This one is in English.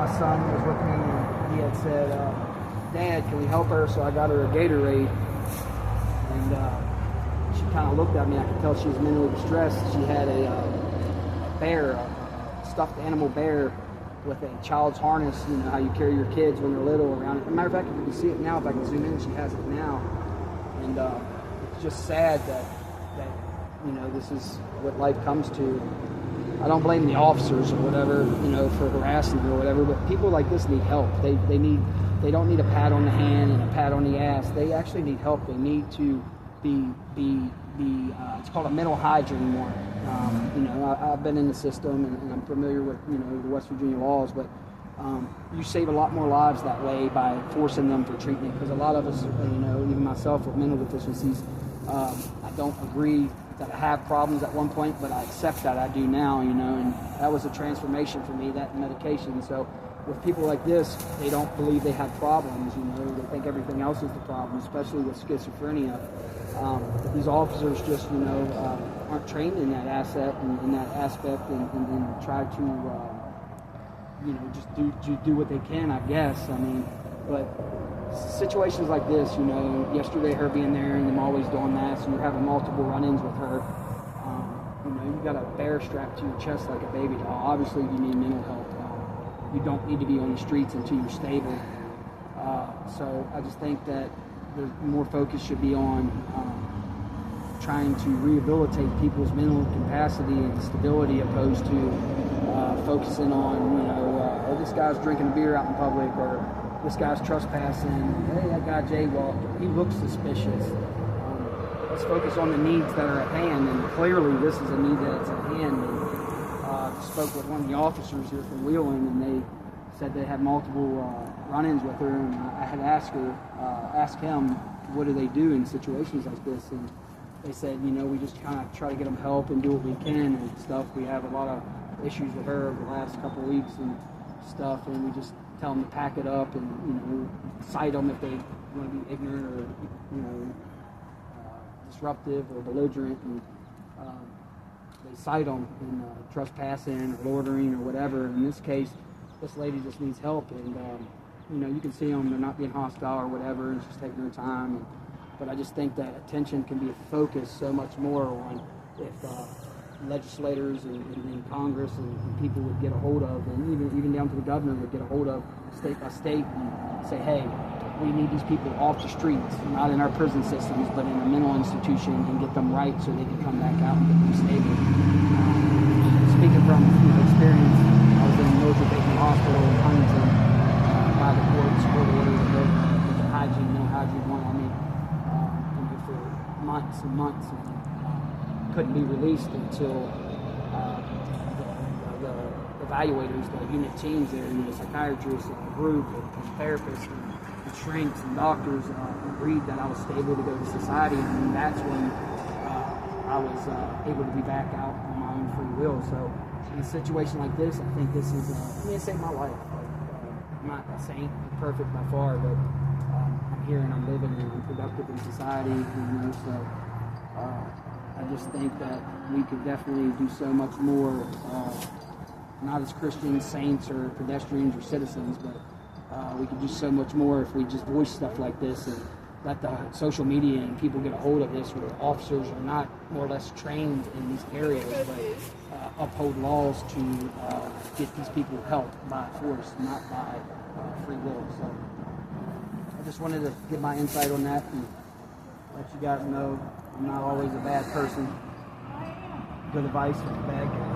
my son was with me, and he had said, Dad, can we help her? So I got her a Gatorade, and she kind of looked at me. I could tell she was mentally distressed. She had a bear, a stuffed animal bear with a child's harness, you know, how you carry your kids when they're little around it. As a matter of fact, you can see it now. If I can zoom in, she has it now. And it's just sad that, you know, this is what life comes to. I don't blame the officers or whatever, you know, for harassing her or whatever, but people like this need help. They don't need a pat on the hand and a pat on the ass. They actually need help. They need to be it's called a mental hygiene warrant. You know, I've been in the system and I'm familiar with, you know, the West Virginia laws, but you save a lot more lives that way by forcing them for treatment, because a lot of us, you know, even myself with mental deficiencies, I don't agree that I have problems at one point, but I accept that I do now, you know, and that was a transformation for me, that medication. So with people like this, they don't believe they have problems, you know, they think everything else is the problem, especially with schizophrenia. But these officers just, you know, aren't trained in that asset and in that aspect, and try to, you know, just do what they can, I guess. I mean, but situations like this, you know, yesterday her being there and them always doing that, so you're having multiple run-ins with her. You know, you got a bear strapped to your chest like a baby doll. Obviously, you need mental help. You don't need to be on the streets until you're stable. So I just think that more focus should be on trying to rehabilitate people's mental capacity and stability, opposed to focusing on, you know, oh, this guy's drinking a beer out in public, or this guy's trespassing, hey, that guy jaywalked, he looks suspicious. Let's focus on the needs that are at hand, and clearly this is a need that's at hand. And, I spoke with one of the officers here from Wheeling, and they said they had multiple run-ins with her, and I had asked him, what do they do in situations like this? And they said, you know, we just kind of try to get them help and do what we can and stuff. We have a lot of issues with her over the last couple of weeks and stuff, and we just tell them to pack it up and, you know, cite them if they want to be ignorant or, you know, disruptive or belligerent, and they cite them in trespassing or loitering or whatever. In this case, this lady just needs help, and you know, you can see them, they're not being hostile or whatever, and she's taking her time. But I just think that attention can be focused so much more on if legislators and Congress and people would get a hold of, and even down to the governor would get a hold of state by state and say, hey, we need these people off the streets, not in our prison systems, but in a mental institution, and get them right so they can come back out and get them stable. Speaking from, you know, experience, I was in Mildred Bateman Hospital in Huntington by the court's court order to go with the hygiene, no hygiene one on me, you know, for months and months, and couldn't be released until the evaluators, the unit teams there, you know, psychiatrists and a group and therapists and shrinks and doctors agreed that I was stable to go to society, and that's when I was able to be back out on my own free will. So in a situation like this, I think this is, I mean, it saved my life. I'm not a saint, I'm perfect by far, but I'm here and I'm living and I'm productive in society, you know, so I just think that we could definitely do so much more, not as Christians, saints, or pedestrians, or citizens, but we could do so much more if we just voice stuff like this and let the social media and people get a hold of this, where officers are not more or less trained in these areas, but uphold laws to get these people help by force, not by free will. So I just wanted to give my insight on that and let you guys know I'm not always a bad person. Good advice is a bad guy.